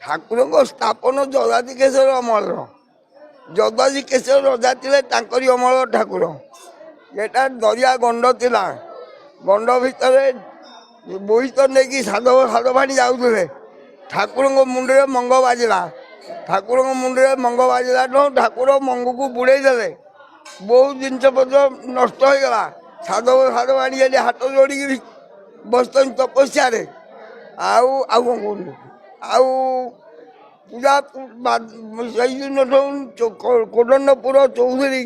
ଠାକୁରଙ୍କ ସ୍ଥାପନ ଯଦାତି କେଶର ଅମଳର ଯଦାତି କେଶର ରଜା ଥିଲେ ତାଙ୍କରି ଅମଳ ଠାକୁର। ଏଟା ଦରିଆ ଗଣ୍ଡ ଥିଲା, ଗଣ୍ଡ ଭିତରେ ବୋହିତ ନେଇକି ସାଧ ପାଣି ଯାଉଥିଲେ। ଠାକୁରଙ୍କ ମୁଣ୍ଡରେ ମଙ୍ଗ ବାଜିଲା, ଠାକୁରଙ୍କ ମୁଣ୍ଡରେ ମଙ୍ଗ ବାଜିଲାଠୁ ଠାକୁର ମଙ୍ଗକୁ ବୁଡ଼େଇ ଦେଲେ। ବହୁତ ଜିନିଷ ପତ୍ର ନଷ୍ଟ ହୋଇଗଲା। ସାଧ ପାଣି ଏଠି ହାତ ଯୋଡ଼ିକି ବସିଛନ୍ତି ତପସ୍ୟାରେ। ଆଉ ଆଉ କ'ଣ କହୁଛନ୍ତି, ଆଉ ପୂଜା ସେଇ ଦିନଠୁ କୋଦଣ୍ଡପୁର ଚୌଧୁରୀ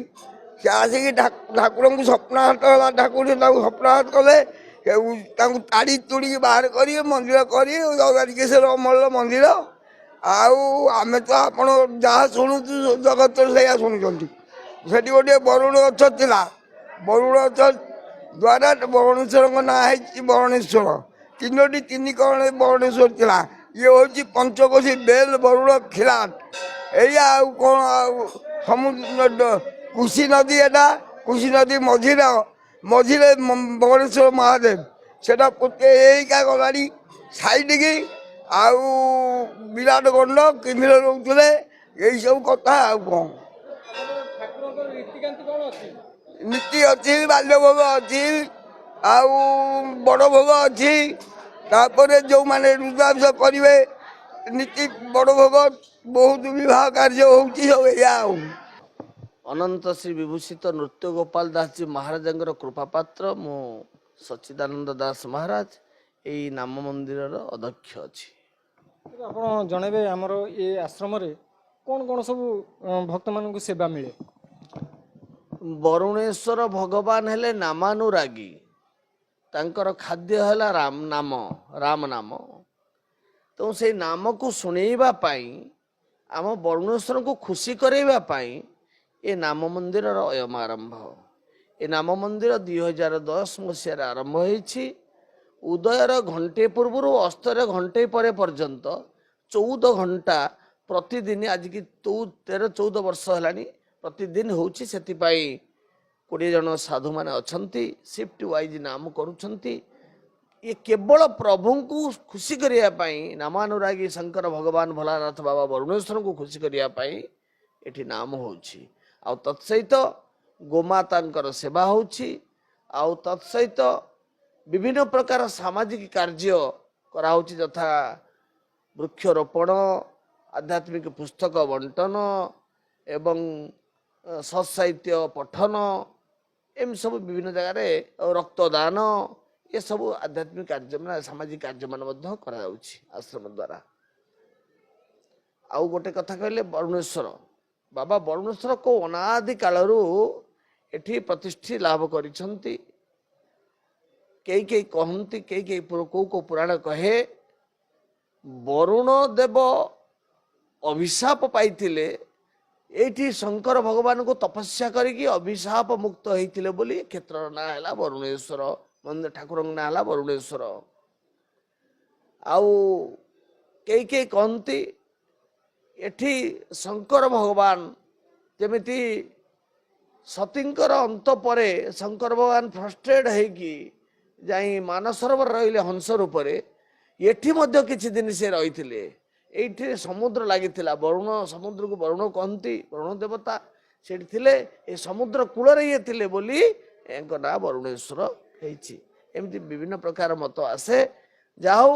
ସେ ଆସିକି ଠାକୁରଙ୍କୁ ସ୍ୱପ୍ନାହତ ହେଲା। ଠାକୁର ତାଙ୍କୁ ସ୍ୱପ୍ନାହତ କଲେ, ତାଙ୍କୁ ତାଡ଼ି ତୁଡ଼ିକି ବାହାର କରି ମନ୍ଦିର କରି ଜଗନ୍ନାଥେଶ୍ୱର ଅମଳ ମନ୍ଦିର। ଆଉ ଆମେ ତ ଆପଣ ଯାହା ଶୁଣୁଛୁ ଜଗତରେ ସେଇଆ ଶୁଣୁଛନ୍ତି। ସେଠି ଗୋଟିଏ ବରୁଣ ଗଛ ଥିଲା, ବରୁଣ ଗଛ ଦ୍ୱାରା ବରୁଣେଶ୍ୱରଙ୍କ ନାଁ ହେଇଛି ବରୁଣେଶ୍ୱର। ତିନି କରଣ ବରୁଣେଶ୍ୱର ଥିଲା। ଇଏ ହେଉଛି ପଞ୍ଚକୋଶୀ ବେଲ ବରୁଣ ଖିଲାଟ। ଏଇଆ ଆଉ କ'ଣ, ଆଉ ସମୁଦ୍ର କୁଶି ନଦୀ, ଏଟା କୁଶି ନଦୀ ମଝିରେ ବରୁଣେଶ୍ୱର ମହାଦେବ। ସେଟା ଏଇକା ଗଲାଣି ସାଇଡିକି। ଆଉ ବିରାଟ ଗଣ୍ଡ କିମିର ରହୁଥିଲେ, ଏଇସବୁ କଥା। ଆଉ କ'ଣ ନୀତି ଅଛି, ବାଲ୍ୟ ଭୋଗ ଅଛି, ଆଉ ବଡ଼ ଭୋଗ ଅଛି। ତାପରେ ଯେଉଁମାନେ ରୁଦ୍ରାଭିଷ କରିବେ ନୀତି ବଡ଼ ଭୋଗ, ବହୁତ ବିବାହ କାର୍ଯ୍ୟ ହେଉଛି ସବୁ ଏଇଆ। ଆଉ ଅନନ୍ତ ଶ୍ରୀ ବିଭୂଷିତ ନୃତ୍ୟ ଗୋପାଳ ଦାସଜୀ ମହାରାଜଙ୍କର କୃପାପାତ୍ର ମୁଁ ସଚ୍ଚିଦାନନ୍ଦ ଦାସ ମହାରାଜ ଏଇ ନାମ ମନ୍ଦିରର ଅଧ୍ୟକ୍ଷ ଅଛି। ଆପଣ ଜଣେଇବେ ଆମର ଏ ଆଶ୍ରମରେ କ'ଣ କ'ଣ ସବୁ ଭକ୍ତମାନଙ୍କୁ ସେବା ମିଳେ? ବରୁଣେଶ୍ୱର ଭଗବାନ ହେଲେ ନାମାନୁରାଗୀ, ତାଙ୍କର ଖାଦ୍ୟ ହେଲା ରାମ ନାମ। ତେଣୁ ସେଇ ନାମକୁ ଶୁଣେଇବା ପାଇଁ, ଆମ ବରୁଣେଶ୍ୱରଙ୍କୁ ଖୁସି କରେଇବା ପାଇଁ ଏ ନାମ ମନ୍ଦିରର ଅୟମ ଆରମ୍ଭ। ଏ ନାମ ମନ୍ଦିର 2010 ମସିହାରେ ଆରମ୍ଭ ହେଇଛି। ଉଦୟର ଘଣ୍ଟେ ପୂର୍ବରୁ ଅସ୍ତର ଘଣ୍ଟେ ପରେ ପର୍ଯ୍ୟନ୍ତ 14 ଘଣ୍ଟା ପ୍ରତିଦିନ, ଆଜିକି 13-14 ବର୍ଷ ହେଲାଣି ପ୍ରତିଦିନ ହେଉଛି। ସେଥିପାଇଁ 20 ଜଣ ସାଧୁମାନେ ଅଛନ୍ତି, ସିଫ୍ଟ ୱାଇଜ ନାମ କରୁଛନ୍ତି। ଇଏ କେବଳ ପ୍ରଭୁଙ୍କୁ ଖୁସି କରିବା ପାଇଁ, ନାମାନୁରାଗୀ ଶଙ୍କର ଭଗବାନ ଭୋଲାନାଥ ବାବା ବରୁଣେଶ୍ୱରଙ୍କୁ ଖୁସି କରିବା ପାଇଁ ଏଠି ନାମ ହେଉଛି। ଆଉ ତତ୍ସହିତ ଗୋମାତାଙ୍କର ସେବା ହେଉଛି। ଆଉ ତତ୍ସହିତ ବିଭିନ୍ନ ପ୍ରକାର ସାମାଜିକ କାର୍ଯ୍ୟ କରାହେଉଛି, ଯଥା ବୃକ୍ଷରୋପଣ, ଆଧ୍ୟାତ୍ମିକ ପୁସ୍ତକ ବଣ୍ଟନ ଏବଂ ସତ୍ସାହିତ୍ୟ ପଠନ, ଏମିତି ସବୁ ବିଭିନ୍ନ ଜାଗାରେ ରକ୍ତଦାନ, ଏସବୁ ଆଧ୍ୟାତ୍ମିକ କାର୍ଯ୍ୟ ମାନେ ସାମାଜିକ କାର୍ଯ୍ୟମାନ ମଧ୍ୟ କରାଯାଉଛି ଆଶ୍ରମ ଦ୍ୱାରା। ଆଉ ଗୋଟେ କଥା କହିଲେ, ବରୁଣେଶ୍ୱର ବାବା ବରୁଣେଶ୍ୱର କେଉଁ ଅନାଦି କାଳରୁ ଏଠି ପ୍ରତିଷ୍ଠି ଲାଭ କରିଛନ୍ତି। କେହି କହନ୍ତି, କେଉଁ ପୁରାଣ କହେ ବରୁଣ ଦେବ ଅଭିଶାପ ପାଇଥିଲେ, ଏଇଠି ଶଙ୍କର ଭଗବାନଙ୍କୁ ତପସ୍ୟା କରିକି ଅଭିଶାପ ମୁକ୍ତ ହେଇଥିଲେ ବୋଲି କ୍ଷେତ୍ରର ନାଁ ହେଲା ବରୁଣେଶ୍ୱର, ମନ୍ଦିର ଠାକୁରଙ୍କ ନାଁ ହେଲା ବରୁଣେଶ୍ୱର। ଆଉ କେହି କହନ୍ତି ଏଠି ଶଙ୍କର ଭଗବାନ ଯେମିତି ସତୀଙ୍କର ଅନ୍ତ ପରେ ଶଙ୍କର ଭଗବାନ ଫ୍ରଷ୍ଟ୍ରେଟ ହେଇକି ଯାଇ ମାନସରୋବର ରହିଲେ ହଂସ ରୂପରେ, ଏଠି ମଧ୍ୟ କିଛି ଦିନ ସେ ରହିଥିଲେ। ଏଇଠି ସମୁଦ୍ର ଲାଗିଥିଲା, ବରୁଣ ସମୁଦ୍ରକୁ ବରୁଣ କହନ୍ତି, ବରୁଣ ଦେବତା ସେଠି ଥିଲେ। ଏ ସମୁଦ୍ର କୂଳରେ ଇଏ ଥିଲେ ବୋଲି ଏଙ୍କ ନାଁ ବରୁଣେଶ୍ୱର ହେଇଛି। ଏମିତି ବିଭିନ୍ନ ପ୍ରକାର ମତ ଆସେ। ଯାହା ହଉ,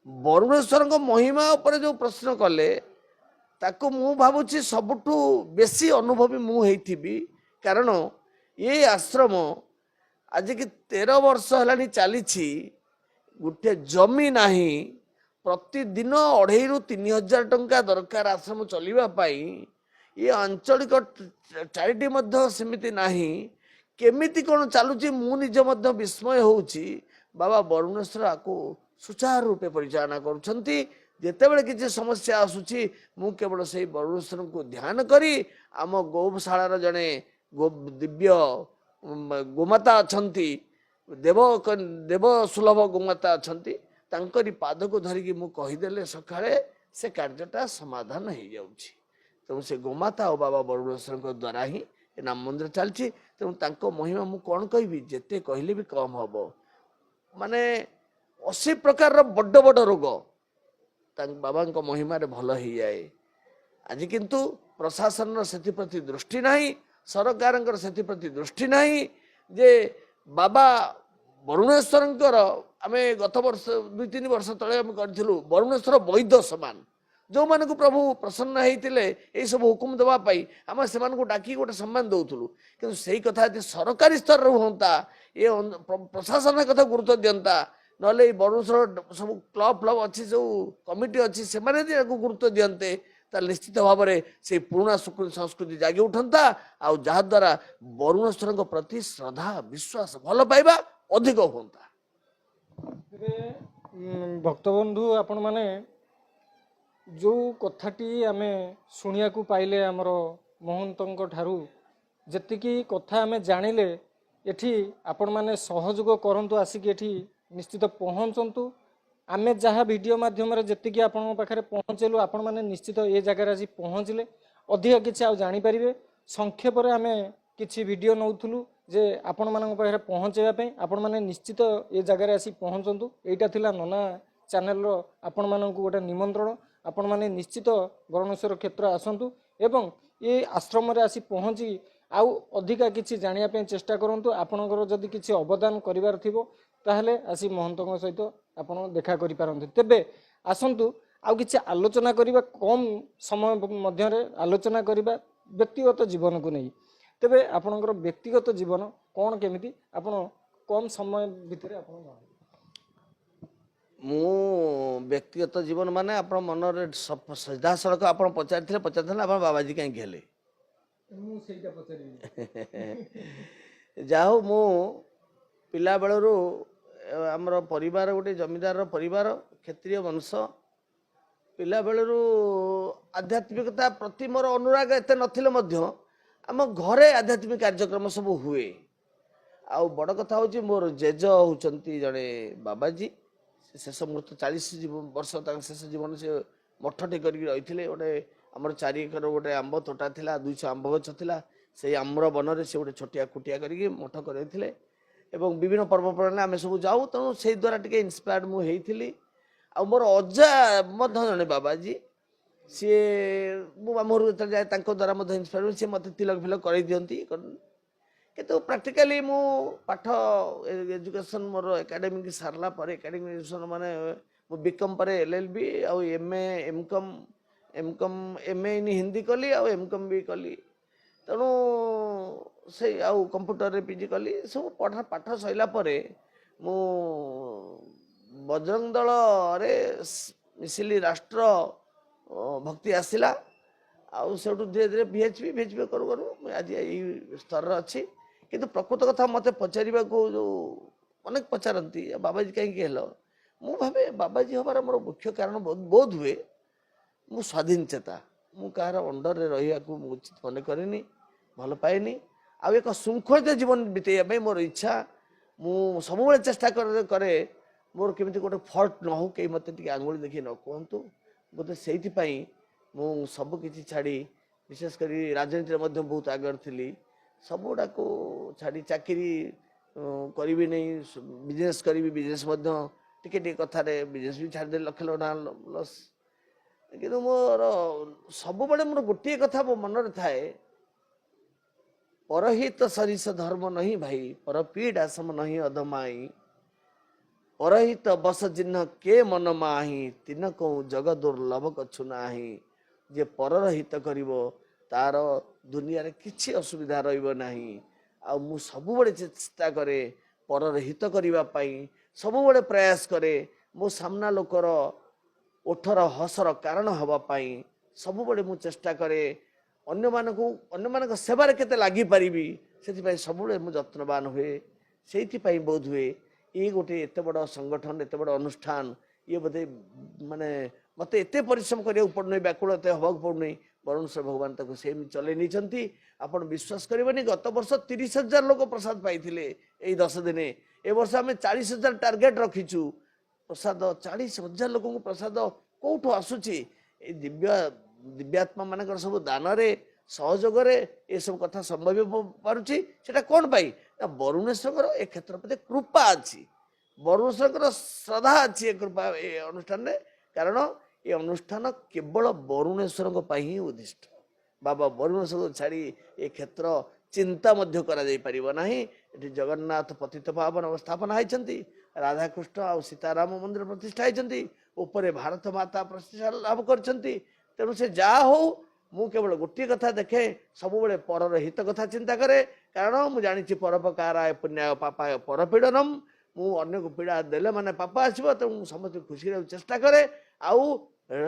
ବରୁଣେଶ୍ୱରଙ୍କ ମହିମା ଉପରେ ଯେଉଁ ପ୍ରଶ୍ନ କଲେ, ତାକୁ ମୁଁ ଭାବୁଛି ସବୁଠୁ ବେଶୀ ଅନୁଭବୀ ମୁଁ ହେଇଥିବି। କାରଣ ଏ ଆଶ୍ରମ ଆଜିକି 13 ବର୍ଷ ହେଲାଣି ଚାଲିଛି। ଗୋଟେ ଜମି ନାହିଁ, ପ୍ରତିଦିନ 2,500-3,000 ଟଙ୍କା ଦରକାର ଆଶ୍ରମ ଚଳିବା ପାଇଁ। ଏ ଆଞ୍ଚଳିକ ଚାରିଟି ମଧ୍ୟ ସେମିତି ନାହିଁ। କେମିତି କ'ଣ ଚାଲୁଛି ମୁଁ ନିଜେ ମଧ୍ୟ ବିସ୍ମୟ ହେଉଛି। ବାବା ବରୁଣେଶ୍ୱର ଆକୁ ସୁଚାରୁ ରୂପେ ପରିଚାଳନା କରୁଛନ୍ତି। ଯେତେବେଳେ କିଛି ସମସ୍ୟା ଆସୁଛି, ମୁଁ କେବଳ ସେଇ ବରୁଣେଶ୍ୱରଙ୍କୁ ଧ୍ୟାନ କରି, ଆମ ଗୌଶାଳାର ଜଣେ ଦିବ୍ୟ ଗୋମାତା ଅଛନ୍ତି, ଦେବ ସୁଲଭ ଗୋମାତା ଅଛନ୍ତି, ତାଙ୍କରି ପାଦକୁ ଧରିକି ମୁଁ କହିଦେଲେ ସକାଳେ ସେ କାର୍ଯ୍ୟଟା ସମାଧାନ ହେଇଯାଉଛି। ତେଣୁ ସେ ଗୋମାତା ଆଉ ବାବା ବରୁଣେଶ୍ୱରଙ୍କ ଦ୍ୱାରା ହିଁ ଏ ନାମ ମନ୍ଦିର ଚାଲିଛି। ତେଣୁ ତାଙ୍କ ମହିମା ମୁଁ କ'ଣ କହିବି, ଯେତେ କହିଲେ ବି କମ୍ ହବ। ମାନେ 80 ପ୍ରକାରର ବଡ଼ ବଡ଼ ରୋଗ ବାବାଙ୍କ ମହିମାରେ ଭଲ ହେଇଯାଏ। ଆଜି କିନ୍ତୁ ପ୍ରଶାସନର ସେଥିପ୍ରତି ଦୃଷ୍ଟି ନାହିଁ, ସରକାରଙ୍କର ସେଥିପ୍ରତି ଦୃଷ୍ଟି ନାହିଁ ଯେ ବାବା ବରୁଣେଶ୍ୱରଙ୍କର ଆମେ ଗତ ବର୍ଷ 2-3 ବର୍ଷ ତଳେ ଆମେ କରିଥିଲୁ ବରୁଣେଶ୍ୱର ବୈଦ ସମାନ, ଯେଉଁମାନଙ୍କୁ ପ୍ରଭୁ ପ୍ରସନ୍ନ ହେଇଥିଲେ ଏଇସବୁ ହୁକୁମ ଦେବା ପାଇଁ ଆମେ ସେମାନଙ୍କୁ ଡାକି ଗୋଟେ ସମ୍ମାନ ଦେଉଥିଲୁ। କିନ୍ତୁ ସେଇ କଥା ଯଦି ସରକାରୀ ସ୍ତରରେ ହୁଅନ୍ତା, ଏ ପ୍ରଶାସନ କଥା ଗୁରୁତ୍ୱ ଦିଅନ୍ତା, ନହେଲେ ଏଇ ବରୁଣେଶ୍ୱର ସବୁ କ୍ଲବ୍ ଅଛି, ସବୁ କମିଟି ଅଛି, ସେମାନେ ଯଦି ଏହାକୁ ଗୁରୁତ୍ୱ ଦିଅନ୍ତେ ତାହେଲେ ନିଶ୍ଚିତ ଭାବରେ ସେଇ ପୁରୁଣା ସଂସ୍କୃତି ଜାଗି ଉଠନ୍ତା, ଆଉ ଯାହାଦ୍ୱାରା ବରୁଣେଶ୍ୱରଙ୍କ ପ୍ରତି ଶ୍ରଦ୍ଧା ବିଶ୍ୱାସ ଭଲ ପାଇବା ଅଧିକ ହୁଅନ୍ତା। ତେବେ ଭକ୍ତବନ୍ଧୁ ଆପଣମାନେ ଯେଉଁ କଥାଟି ଆମେ ଶୁଣିବାକୁ ପାଇଲେ ଆମର ମହନ୍ତଙ୍କ ଠାରୁ, ଯେତିକି କଥା ଆମେ ଜାଣିଲେ, ଏଠି ଆପଣମାନେ ସହଯୋଗ କରନ୍ତୁ, ଆସିକି ଏଠି ନିଶ୍ଚିତ ପହଞ୍ଚନ୍ତୁ। ଆମେ ଯାହା ଭିଡ଼ିଓ ମାଧ୍ୟମରେ ଯେତିକି ଆପଣଙ୍କ ପାଖରେ ପହଞ୍ଚେଇଲୁ, ଆପଣମାନେ ନିଶ୍ଚିତ ଏ ଜାଗାରେ ଆସି ପହଞ୍ଚିଲେ ଅଧିକ କିଛି ଆଉ ଜାଣିପାରିବେ। ସଂକ୍ଷେପରେ ଆମେ କିଛି ଭିଡ଼ିଓ ନେଉଥିଲୁ ଯେ ଆପଣମାନଙ୍କ ପାଖରେ ପହଞ୍ଚାଇବା ପାଇଁ। ଆପଣମାନେ ନିଶ୍ଚିତ ଏ ଜାଗାରେ ଆସି ପହଞ୍ଚନ୍ତୁ। ଏଇଟା ଥିଲା ନନା ଚ୍ୟାନେଲର ଆପଣମାନଙ୍କୁ ଗୋଟେ ନିମନ୍ତ୍ରଣ। ଆପଣମାନେ ନିଶ୍ଚିତ ବରୁଣେଶ୍ୱର କ୍ଷେତ୍ର ଆସନ୍ତୁ ଏବଂ ଏ ଆଶ୍ରମରେ ଆସି ପହଞ୍ଚି ଆଉ ଅଧିକା କିଛି ଜାଣିବା ପାଇଁ ଚେଷ୍ଟା କରନ୍ତୁ। ଆପଣଙ୍କର ଯଦି କିଛି ଅବଦାନ କରିବାର ଥିବ ତାହେଲେ ଆସି ମହନ୍ତଙ୍କ ସହିତ ଆପଣ ଦେଖା କରିପାରନ୍ତି। ତେବେ ଆସନ୍ତୁ ଆଉ କିଛି ଆଲୋଚନା କରିବା, କମ୍ ସମୟ ମଧ୍ୟରେ ଆଲୋଚନା କରିବା ବ୍ୟକ୍ତିଗତ ଜୀବନକୁ ନେଇ। ତେବେ ଆପଣଙ୍କର ବ୍ୟକ୍ତିଗତ ଜୀବନ କ'ଣ କେମିତି, ଆପଣ କମ୍ ସମୟ ଭିତରେ ଆପଣ ଜଣାନ୍ତୁ। ମୁଁ ବ୍ୟକ୍ତିଗତ ଜୀବନ ମାନେ ଆପଣ ମନରେ ସିଧାସଳଖ ଆପଣ ପଚାରିଥିଲେ ଆପଣ ବାବାଜୀ କାହିଁକି ହେଲେ? ମୁଁ ସେଇଟା ପଚାରିବି। ଯାହା ହଉ, ମୁଁ ପିଲାବେଳରୁ ଆମର ପରିବାର ଗୋଟେ ଜମିଦାରର ପରିବାର, କ୍ଷତ୍ରିୟ ବଂଶ। ପିଲାବେଳରୁ ଆଧ୍ୟାତ୍ମିକତା ପ୍ରତି ମୋର ଅନୁରାଗ ଏତେ ନଥିଲେ ମଧ୍ୟ ଆମ ଘରେ ଆଧ୍ୟାତ୍ମିକ କାର୍ଯ୍ୟକ୍ରମ ସବୁ ହୁଏ। ଆଉ ବଡ଼ କଥା ହେଉଛି ମୋର ଜେଜ ହେଉଛନ୍ତି ଜଣେ ବାବାଜୀ। ସେ ଶେଷ ମୁହୂର୍ତ୍ତ 40 ବର୍ଷ ତାଙ୍କ ଶେଷ ଜୀବନ ସେ ମଠଟେ କରିକି ରହିଥିଲେ। ଗୋଟେ ଆମର 4 ଏକର ଗୋଟେ ଆମ୍ବ ତୋଟା ଥିଲା, 200 ଆମ୍ବ ଗଛ ଥିଲା। ସେଇ ଆମ୍ର ବନରେ ସେ ଗୋଟେ ଛୋଟିଆ କୁଟିଆ କରିକି ମଠ କରାଇଥିଲେ ଏବଂ ବିଭିନ୍ନ ପର୍ବପର୍ବାଣିରେ ଆମେ ସବୁ ଯାଉ। ତେଣୁ ସେଇ ଦ୍ୱାରା ଟିକେ ଇନ୍ସପାୟାର୍ଡ ମୁଁ ହେଇଥିଲି। ଆଉ ମୋର ଅଜା ମଧ୍ୟ ଜଣେ ବାବାଜୀ, ସିଏ ମୁଁ ଆମ ଘରକୁ ଯେତେବେଳେ ଯାଏ ତାଙ୍କ ଦ୍ୱାରା ମଧ୍ୟ ଇନ୍ସପାୟାର୍ଡ, ସିଏ ମୋତେ ତିଲକ ଫିଲକ କରାଇ ଦିଅନ୍ତି। କିନ୍ତୁ ପ୍ରାକ୍ଟିକାଲି ମୁଁ ପାଠ ଏଜୁକେସନ୍ ମୋର ଏକାଡେମିକ୍ ସାରିଲା ପରେ, ଏକାଡେମିକ୍ ଏଜୁକେସନ୍ ମାନେ ମୁଁ ବିକମ୍ ପରେ LLB ଆଉ MA ME ଇନ୍ ହିନ୍ଦୀ କଲି ଆଉ MCOM ବି କଲି। ତେଣୁ ସେଇ ଆଉ କମ୍ପ୍ୟୁଟରରେ PG କଲି। ସବୁ ପାଠ ସରିଲା ପରେ ମୁଁ ବଜରଙ୍ଗ ଦଳରେ ମିଶିଲି, ରାଷ୍ଟ୍ର ଭକ୍ତି ଆସିଲା। ଆଉ ସେଠୁ ଧୀରେ ଧୀରେ VHP କରୁ କରୁ ମୁଁ ଆଜି ଏଇ ସ୍ତରରେ ଅଛି। କିନ୍ତୁ ପ୍ରକୃତ କଥା ମୋତେ ପଚାରିବାକୁ ଯେଉଁ ଅନେକ ପଚାରନ୍ତି ବାବାଜୀ କାହିଁକି ହେଲ, ମୁଁ ଭାବେ ବାବାଜୀ ହେବାର ମୋର ମୁଖ୍ୟ କାରଣ ବୋଧ ହୁଏ ମୁଁ ସ୍ୱାଧୀନ ଚେତା। ମୁଁ କାହାର ଅଣ୍ଡରରେ ରହିବାକୁ ମୁଁ ଉଚିତ ମନେ କରେନି, ଭଲ ପାଏନି। ଆଉ ଏକ ଶୃଙ୍ଖଳିତ ଜୀବନ ବିତେଇବା ପାଇଁ ମୋର ଇଚ୍ଛା। ମୁଁ ସବୁବେଳେ ଚେଷ୍ଟା କରେ ମୋର କେମିତି ଗୋଟେ ଫଲ୍ଟ ନ ହଉ, କେହି ମୋତେ ଟିକେ ଆଙ୍ଗୁଳି ଦେଖି ନ କୁହନ୍ତୁ। ବୋଧେ ସେଇଥିପାଇଁ ମୁଁ ସବୁ କିଛି ଛାଡ଼ି, ବିଶେଷ କରି ରାଜନୀତିରେ ମଧ୍ୟ ବହୁତ ଆଗରେ ଥିଲି, ସବୁଗୁଡ଼ାକୁ ଛାଡ଼ି ଚାକିରି କରିବି ନାହିଁ, ବିଜନେସ୍ କରିବି, ବିଜନେସ୍ ମଧ୍ୟ ଟିକେ ଟିକେ କଥାରେ ବିଜନେସ୍ ବି ଛାଡ଼ିଦେଲି, ଲକ୍ଷ ଲକ୍ଷ ଟଙ୍କା ଲସ୍। କିନ୍ତୁ ମୋର ସବୁବେଳେ ମୋର ଗୋଟିଏ କଥା ମୋ ମନରେ ଥାଏ, ପରହିତ ସରିଷ ଧର୍ମ ନାହିଁ ଭାଇ, ପରପୀଡ଼ା ସମ ନାହିଁ ଅଧମାଇ, ପରହିତ ବସ ଚିହ୍ନ କେ ମନ ମାହି, ତିନ କଉ ଜଗ ଦୁର୍ଲଭ କଛୁ ନାହିଁ। ଯେ ପରର ହିତ କରିବ ତାର ଦୁନିଆରେ କିଛି ଅସୁବିଧା ରହିବ ନାହିଁ। ଆଉ ମୁଁ ସବୁବେଳେ ଚେଷ୍ଟା କରେ ପରର ହିତ କରିବା ପାଇଁ, ସବୁବେଳେ ପ୍ରୟାସ କରେ ମୋ ସାମ୍ନା ଲୋକର ଓଠର ହସର କାରଣ ହେବା ପାଇଁ। ସବୁବେଳେ ମୁଁ ଚେଷ୍ଟା କରେ ଅନ୍ୟମାନଙ୍କ ସେବାରେ କେତେ ଲାଗିପାରିବି, ସେଥିପାଇଁ ସବୁବେଳେ ମୁଁ ଯତ୍ନବାନ ହୁଏ। ସେଇଥିପାଇଁ ବୋଧ ହୁଏ ଇଏ ଗୋଟେ ଏତେ ବଡ଼ ସଂଗଠନ, ଏତେ ବଡ଼ ଅନୁଷ୍ଠାନ, ଇଏ ବୋଧେ ମାନେ ମୋତେ ଏତେ ପରିଶ୍ରମ କରିବାକୁ ପଡ଼ୁନାହିଁ, ବ୍ୟାକୁଳ ଏତେ ହେବାକୁ ପଡ଼ୁନାହିଁ। ବରୁଣେଶ୍ୱର ଭଗବାନ ତାକୁ ସେମିତି ଚଲେଇ ନେଇଛନ୍ତି। ଆପଣ ବିଶ୍ୱାସ କରିବେନି, ଗତ ବର୍ଷ 30,000 ଲୋକ ପ୍ରସାଦ ପାଇଥିଲେ ଏଇ 10 ଦିନେ। ଏ ବର୍ଷ ଆମେ 40,000 ଟାର୍ଗେଟ ରଖିଛୁ। ପ୍ରସାଦ 40,000 ଲୋକଙ୍କୁ ପ୍ରସାଦ କୋଉଠୁ ଆସୁଛି? ଏଇ ଦିବ୍ୟାତ୍ମା ମାନଙ୍କର ସବୁ ଦାନରେ, ସହଯୋଗରେ ଏସବୁ କଥା ସମ୍ଭବ ପାରୁଛି। ସେଟା କ'ଣ ପାଇଁ ନା ବରୁଣେଶ୍ୱରଙ୍କର ଏ କ୍ଷେତ୍ର ପ୍ରତି କୃପା ଅଛି, ବରୁଣେଶ୍ୱରଙ୍କର ଶ୍ରଦ୍ଧା ଅଛି ଏ କୃପା ଏ ଅନୁଷ୍ଠାନରେ। କାରଣ ଏ ଅନୁଷ୍ଠାନ କେବଳ ବରୁଣେଶ୍ୱରଙ୍କ ପାଇଁ ହିଁ ଉଦ୍ଦିଷ୍ଟ। ବାବା ବରୁଣେଶ୍ୱରଙ୍କୁ ଛାଡ଼ି ଏ କ୍ଷେତ୍ର ଚିନ୍ତା ମଧ୍ୟ କରାଯାଇପାରିବ ନାହିଁ। ଏଠି ଜଗନ୍ନାଥ ପତିତ ପାବନ ସ୍ଥାପନା ହେଇଛନ୍ତି, ରାଧାକୃଷ୍ଣ ଆଉ ସୀତାରାମ ମନ୍ଦିର ପ୍ରତିଷ୍ଠା ହେଇଛନ୍ତି, ଉପରେ ଭାରତ ମାତା ପ୍ରତିଷ୍ଠା ଲାଭ କରିଛନ୍ତି। ତେଣୁ ସେ ଯାହା ହଉ, ମୁଁ କେବଳ ଗୋଟିଏ କଥା ଦେଖେ, ସବୁବେଳେ ପରର ହିତ କଥା ଚିନ୍ତା କରେ। କାରଣ ମୁଁ ଜାଣିଛି ପରୋପକାରାୟ ପୁଣ୍ୟାୟ ପାପାୟ ପରପୀଡ଼ନମ୍। ମୁଁ ଅନ୍ୟକୁ ପୀଡ଼ା ଦେଲେ ମାନେ ପାପ ଆସିବ। ତେଣୁ ମୁଁ ସମସ୍ତଙ୍କୁ ଖୁସି କରିବାକୁ ଚେଷ୍ଟା କରେ, ଆଉ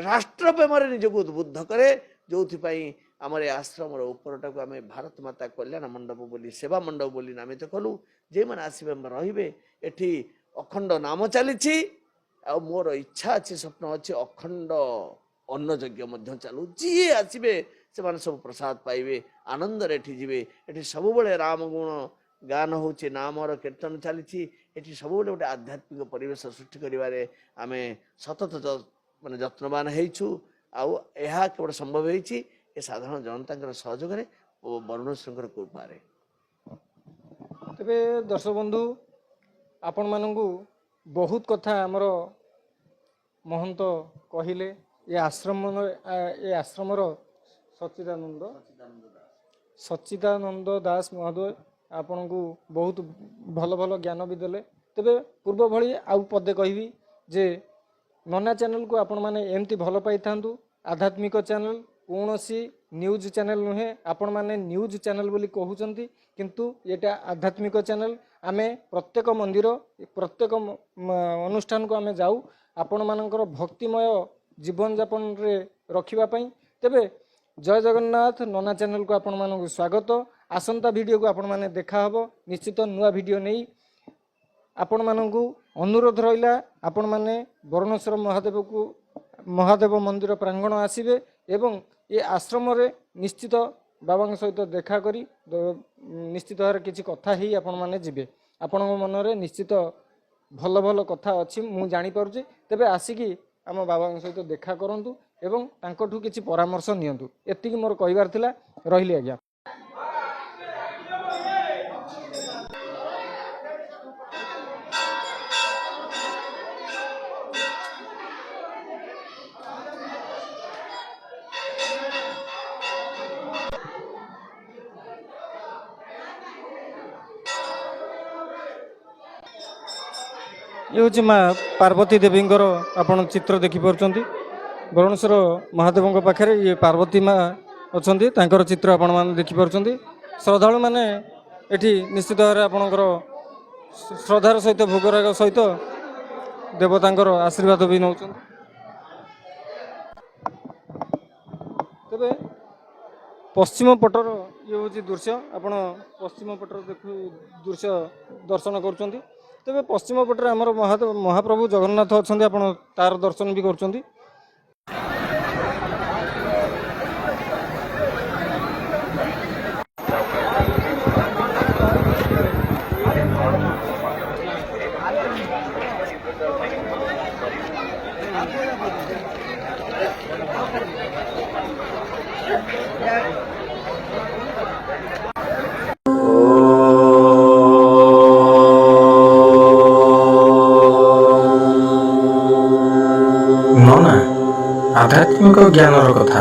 ରାଷ୍ଟ୍ର ପ୍ରେମରେ ନିଜକୁ ଉଦ୍ବୁଦ୍ଧ କରେ। ଯେଉଁଥିପାଇଁ ଆମର ଏ ଆଶ୍ରମର ଉପରଟାକୁ ଆମେ ଭାରତ ମାତା କଲ୍ୟାଣ ମଣ୍ଡପ ବୋଲି, ସେବା ମଣ୍ଡପ ବୋଲି ନାମିତ କଲୁ। ଯେଉଁମାନେ ଆସିବେ ରହିବେ, ଏଠି ଅଖଣ୍ଡ ନାମ ଚାଲିଛି। ଆଉ ମୋର ଇଚ୍ଛା ଅଛି, ସ୍ୱପ୍ନ ଅଛି, ଅଖଣ୍ଡ ଅନ୍ନ ଯଜ୍ଞ ମଧ୍ୟ ଚାଲୁ। ଯିଏ ଆସିବେ ସେମାନେ ସବୁ ପ୍ରସାଦ ପାଇବେ, ଆନନ୍ଦରେ ଏଠି ଯିବେ। ଏଠି ସବୁବେଳେ ରାମ ଗୁଣ ଗାନ ହେଉଛି, ନାମର କୀର୍ତ୍ତନ ଚାଲିଛି। ଏଠି ସବୁବେଳେ ଗୋଟେ ଆଧ୍ୟାତ୍ମିକ ପରିବେଶ ସୃଷ୍ଟି କରିବାରେ ଆମେ ସତତ ମାନେ ଯତ୍ନବାନ ହେଇଛୁ। ଆଉ ଏହା କେବଳ ସମ୍ଭବ ହେଇଛି ଏ ସାଧାରଣ ଜନତାଙ୍କର ସହଯୋଗରେ ଓ ବରୁଣେଶ୍ୱରଙ୍କର କୃପାରେ। ତେବେ ଦର୍ଶକ ବନ୍ଧୁ, ଆପଣମାନଙ୍କୁ ବହୁତ କଥା ଆମର ମହନ୍ତ କହିଲେ। ଏ ଆଶ୍ରମର ସଚ୍ଚିଦାନନ୍ଦ ଦାସ ମହୋଦୟ ଆପଣଙ୍କୁ ବହୁତ ଭଲ ଭଲ ଜ୍ଞାନ ବି ଦେଲେ। ତେବେ ପୂର୍ବ ଭଳି ଆଉ ପଦେ କହିବି ଯେ ନନା ଚ୍ୟାନେଲକୁ ଆପଣମାନେ ଏମିତି ଭଲ ପାଇଥାନ୍ତୁ। ଆଧ୍ୟାତ୍ମିକ ଚ୍ୟାନେଲ, କୌଣସି ନ୍ୟୁଜ୍ ଚ୍ୟାନେଲ ନୁହେଁ। ଆପଣମାନେ ନ୍ୟୁଜ୍ ଚ୍ୟାନେଲ ବୋଲି କହୁଛନ୍ତି, କିନ୍ତୁ ଏଇଟା ଆଧ୍ୟାତ୍ମିକ ଚ୍ୟାନେଲ। ଆମେ ପ୍ରତ୍ୟେକ ମନ୍ଦିର, ପ୍ରତ୍ୟେକ ଅନୁଷ୍ଠାନକୁ ଆମେ ଯାଉ ଆପଣମାନଙ୍କର ଭକ୍ତିମୟ ଜୀବନଯାପନରେ ରଖିବା ପାଇଁ। ତେବେ ଜୟ ଜଗନ୍ନାଥ। ନନା ଚ୍ୟାନେଲକୁ ଆପଣମାନଙ୍କୁ ସ୍ୱାଗତ। ଆସନ୍ତା ଭିଡ଼ିଓକୁ ଆପଣମାନେ ଦେଖାହେବ ନିଶ୍ଚିତ ନୂଆ ଭିଡ଼ିଓ ନେଇ। ଆପଣମାନଙ୍କୁ ଅନୁରୋଧ ରହିଲା, ଆପଣମାନେ ବରୁଣେଶ୍ୱର ମହାଦେବ ମନ୍ଦିର ପ୍ରାଙ୍ଗଣ ଆସିବେ ଏବଂ ଏ ଆଶ୍ରମରେ ନିଶ୍ଚିତ ବାବାଙ୍କ ସହିତ ଦେଖା କରି ନିଶ୍ଚିତ ଭାବରେ କିଛି କଥା ହେଇ ଆପଣମାନେ ଯିବେ। ଆପଣଙ୍କ ମନରେ ନିଶ୍ଚିତ ଭଲ ଭଲ କଥା ଅଛି, ମୁଁ ଜାଣିପାରୁଛି। ତେବେ ଆସିକି ଆମ ବାବାଙ୍କ ସହିତ ଦେଖା କରନ୍ତୁ ଏବଂ ତାଙ୍କଠୁ କିଛି ପରାମର୍ଶ ନିଅନ୍ତୁ। ଏତିକି ମୋର କହିବାର ଥିଲା। ରହିଲି ଆଜ୍ଞା। ये हूँ माँ पार्वती देवींकर आपण चित्र देखिपुंट। बरुणेश्वर महादेव पाखे ये पार्वती माँ अच्छा चित्र आपण मैंने देखिपुंट। श्रद्धालु मैंने एठी निश्चित भाव आपणकर श्रद्धार सहित भोगराग सहित देवतांकर आशीर्वाद भी नौ। तेबे पश्चिम पटर ये हूँ दृश्य, आपण पश्चिम पटर दृश्य दर्शन कर। तेबे पश्चिम पटरे आमर महाप्रभु जगन्नाथ अच्छा, आपण तार दर्शन भी कर। आध्यात्मिक ज्ञानर कथा